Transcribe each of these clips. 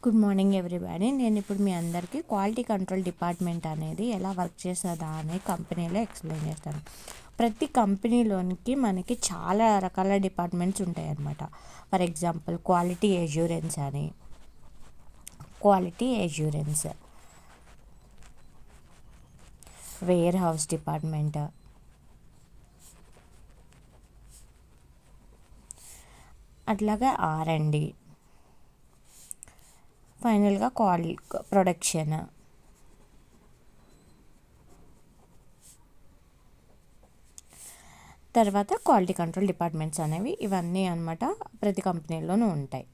Good morning everybody. నేను ఇప్పుడు మీ అందరికీ క్వాలిటీ కంట్రోల్ డిపార్ట్మెంట్ అనేది ఎలా వర్క్ చేస్తుందా అనే కంపెనీలో ఎక్స్ప్లెయిన్ చేస్తాను. ప్రతి కంపెనీలోనికి మనకి చాలా రకాల డిపార్ట్మెంట్స్ ఉంటాయి అన్నమాట. For example quality assurance, warehouse department, అట్లాగే R&D, ఫైనల్గా ప్రొడక్షన్. తర్వాత క్వాలిటీ కంట్రోల్ డిపార్ట్మెంట్స్ అనేవి ఇవన్నీ అన్నమాట ప్రతి కంపెనీలోనూ ఉంటాయి.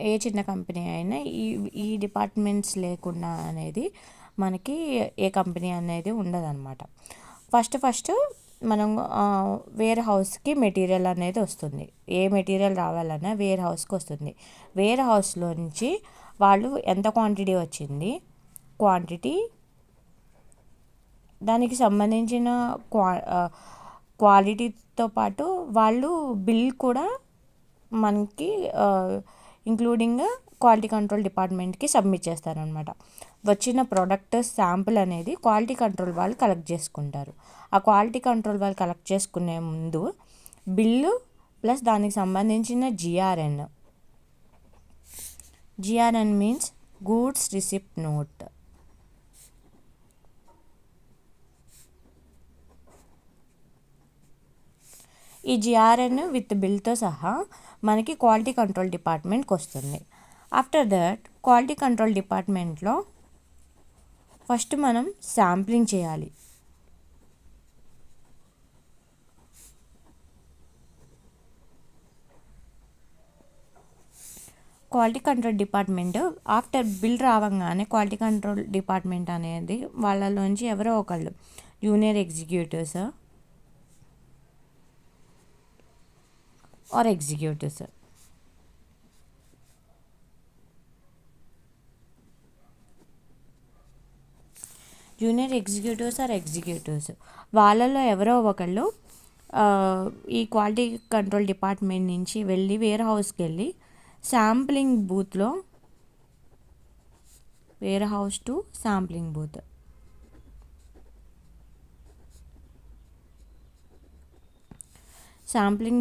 ఏ చిన్న కంపెనీ అయినా ఈ డిపార్ట్మెంట్స్ లేకుండా అనేది మనకి ఏ కంపెనీ అనేది ఉండదన్నమాట. ఫస్ట్ మనం వేర్ హౌస్కి మెటీరియల్ అనేది వస్తుంది. ఏ మెటీరియల్ రావాలన్నా వేర్ హౌస్కి వస్తుంది. వేర్ హౌస్లో నుంచి వాళ్ళు ఎంత క్వాంటిటీ వచ్చింది, దానికి సంబంధించిన క్వాలిటీతో పాటు వాళ్ళు బిల్ కూడా మనకి ఇంక్లూడింగ్ క్వాలిటీ కంట్రోల్ డిపార్ట్మెంట్కి సబ్మిట్ చేస్తారనమాట. వచ్చిన ప్రోడక్ట్ శాంపుల్ అనేది క్వాలిటీ కంట్రోల్ వాళ్ళు కలెక్ట్ చేసుకుంటారు. ఆ క్వాలిటీ కంట్రోల్ వాళ్ళు కలెక్ట్ చేసుకునే ముందు బిల్లు ప్లస్ దానికి సంబంధించిన GRN means goods receipt note. ఈ GRN విత్ బిల్తో సహా మనకి క్వాలిటీ కంట్రోల్ డిపార్ట్మెంట్కి వస్తుంది. ఆఫ్టర్ దట్ క్వాలిటీ కంట్రోల్ డిపార్ట్మెంట్లో ఫస్ట్ మనం శాంప్లింగ్ చేయాలి. Quality control department after bill రావంగానే క్వాలిటీ కంట్రోల్ డిపార్ట్మెంట్ అనేది వాళ్ళలోంచి ఎవరో ఒకళ్ళు జూనియర్ ఎగ్జిక్యూటివ్స్ ఆర్ ఎగ్జిక్యూటివ్స్ వాళ్ళలో ఎవరో ఒకళ్ళు ఈ క్వాలిటీ కంట్రోల్ డిపార్ట్మెంట్ నుంచి వెళ్ళి వేర్ హౌస్కి వెళ్ళి శాంప్లింగ్ బూత్లో వేర్ హౌస్ టు శాంప్లింగ్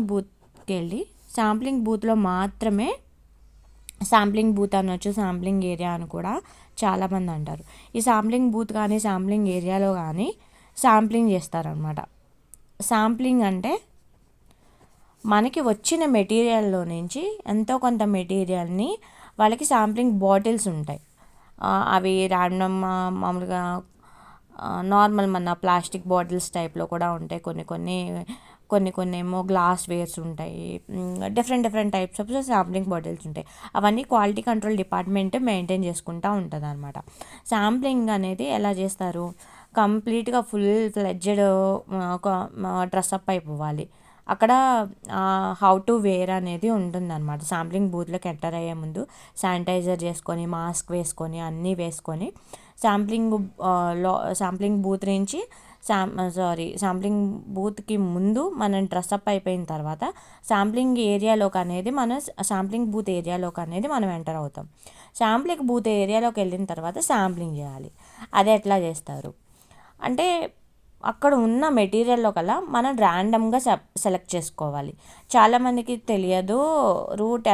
బూత్కి వెళ్ళి శాంప్లింగ్ బూత్లో మాత్రమే, శాంప్లింగ్ బూత్ అనొచ్చు, శాంప్లింగ్ ఏరియా అని కూడా చాలామంది అంటారు. ఈ శాంప్లింగ్ బూత్ కానీ శాంప్లింగ్ ఏరియాలో కానీ శాంప్లింగ్ చేస్తారనమాట. శాంప్లింగ్ అంటే మనకి వచ్చిన మెటీరియల్లో నుంచి ఎంతో కొంత మెటీరియల్ని వాళ్ళకి శాంప్లింగ్ బాటిల్స్ ఉంటాయి. అవి ర్యాండమ్ మామూలుగా నార్మల్ మన ప్లాస్టిక్ బాటిల్స్ టైప్లో కూడా ఉంటాయి. కొన్ని ఏమో గ్లాస్ వేర్స్ ఉంటాయి. Different types of sampling bottles ఉంటాయి. అవన్నీ క్వాలిటీ కంట్రోల్ డిపార్ట్మెంట్ మెయింటైన్ చేసుకుంటూ ఉంటుంది అనమాట. శాంప్లింగ్ అనేది ఎలా చేస్తారు, కంప్లీట్గా ఫుల్ ఫ్లెడ్జెడ్ ఒక డ్రెస్అప్ అయిపోవాలి. అక్కడ హౌ టు వేర్ అనేది ఉంటుందన్నమాట. శాంప్లింగ్ బూత్లోకి ఎంటర్ అయ్యే ముందు శానిటైజర్ చేసుకొని, మాస్క్ వేసుకొని, అన్నీ వేసుకొని శాంప్లింగ్ బూత్ నుంచి శాంప్లింగ్ బూత్కి ముందు మనం డ్రెస్అప్ అయిపోయిన తర్వాత శాంప్లింగ్ బూత్ ఏరియాలోకి అనేది మనం ఎంటర్ అవుతాం. శాంప్లింగ్ బూత్ ఏరియాలోకి వెళ్ళిన తర్వాత శాంప్లింగ్ చేయాలి. అది ఎట్లా చేస్తారు అంటే అక్కడ ఉన్న మెటీరియల్లో కల్లా మనం ర్యాండమ్గా సెలెక్ట్ చేసుకోవాలి. చాలామందికి తెలియదు,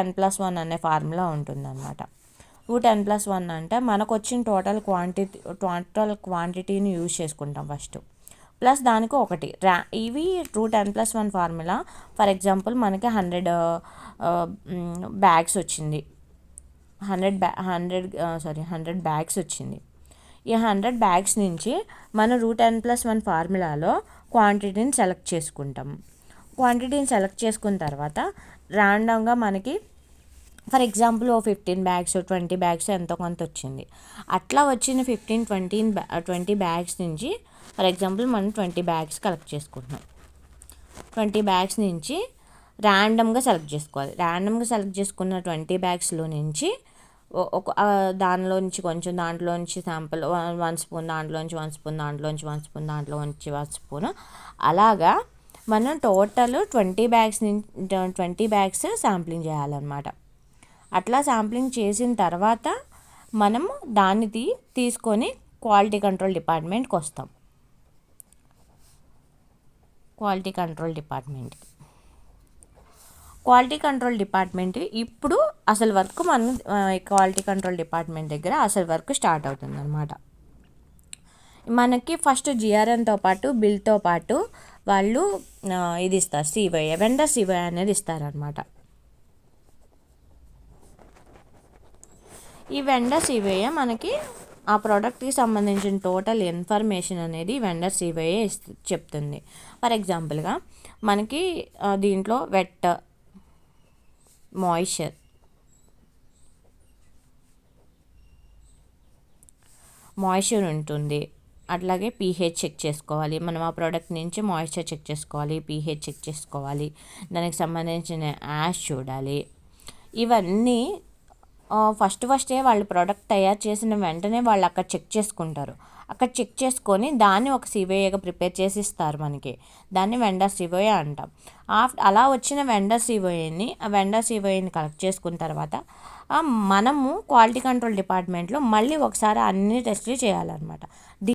N+1 అనే ఫార్ములా ఉంటుందన్నమాట. N+1 అంటే మనకు వచ్చిన టోటల్ క్వాంటిటీని యూజ్ చేసుకుంటాం ఫస్ట్, ప్లస్ దానికి ఒకటి ఇవి N+1 ఫార్ములా. ఫర్ ఎగ్జాంపుల్ మనకి 100 బ్యాగ్స్ వచ్చింది, 100 బ్యాగ్స్ వచ్చింది. ఈ 100 బ్యాగ్స్ నుంచి మనం N+1 ఫార్ములాలో క్వాంటిటీని సెలెక్ట్ చేసుకుంటాం. క్వాంటిటీని సెలెక్ట్ చేసుకున్న తర్వాత ర్యాండమ్గా మనకి ఫర్ ఎగ్జాంపుల్ 15 బ్యాగ్స్ 20 బ్యాగ్స్ ఎంతో కొంత వచ్చింది. అట్లా వచ్చిన 20 బ్యాగ్స్ నుంచి ఫర్ ఎగ్జాంపుల్ మనం 20 బ్యాగ్స్ కలెక్ట్ చేసుకుంటున్నాం. 20 బ్యాగ్స్ నుంచి ర్యాండమ్గా సెలెక్ట్ చేసుకోవాలి. ర్యాండమ్గా సెలెక్ట్ చేసుకున్న 20 బ్యాగ్స్లో నుంచి దానిలోంచి కొంచెం, దాంట్లోంచి శాంపుల్ 1 స్పూన్, దాంట్లోంచి 1 స్పూన్, దాంట్లోంచి 1 స్పూన్, దాంట్లోంచి 1 స్పూన్, అలాగా మనం టోటల్ 20 బ్యాగ్స్ శాంప్లింగ్ చేయాలన్నమాట. అట్లా శాంప్లింగ్ చేసిన తర్వాత మనము దాన్ని తీసుకొని క్వాలిటీ కంట్రోల్ డిపార్ట్మెంట్కి వస్తాం. క్వాలిటీ కంట్రోల్ డిపార్ట్మెంట్ ఇప్పుడు అసలు వర్క్ మనం క్వాలిటీ కంట్రోల్ డిపార్ట్మెంట్ దగ్గర అసలు వర్క్ స్టార్ట్ అవుతుంది అనమాట. మనకి ఫస్ట్ జిఆర్ఎన్తో పాటు బిల్తో పాటు వాళ్ళు ఇది ఇస్తారు, సివైఏ, వెండర్ సివైఏ అనేది ఇస్తారనమాట. ఈ వెండర్ సివైఏ మనకి ఆ ప్రోడక్ట్కి సంబంధించిన టోటల్ ఇన్ఫర్మేషన్ అనేది వెండర్ సివైఏ చెప్తుంది. ఫర్ ఎగ్జాంపుల్గా మనకి దీంట్లో వెట్, మాయిశ్చర్ ఉంటుంది. అట్లాగే pH చెక్ చేసుకోవాలి. మనం ఆ ప్రోడక్ట్ నుంచి మాయిశ్చర్ చెక్ చేసుకోవాలి, pH చెక్ చేసుకోవాలి, దానికి సంబంధించిన యాష్ చూడాలి. ఇవన్నీ ఫస్టే వాళ్ళు ప్రోడక్ట్ తయారు చేసిన వెంటనే వాళ్ళు అక్కడ చెక్ చేసుకుంటారు. అక్కడ చెక్ చేసుకొని దాన్ని ఒక సివైఏగా ప్రిపేర్ చేసి ఇస్తారు మనకి. దాన్ని వెండర్ సివైఏ అంటాం. అలా వచ్చిన వెండర్ సివైఏని కలెక్ట్ చేసుకున్న తర్వాత మనము క్వాలిటీ కంట్రోల్ డిపార్ట్మెంట్లో మళ్ళీ ఒకసారి అన్ని టెస్టులు చేయాలన్నమాట.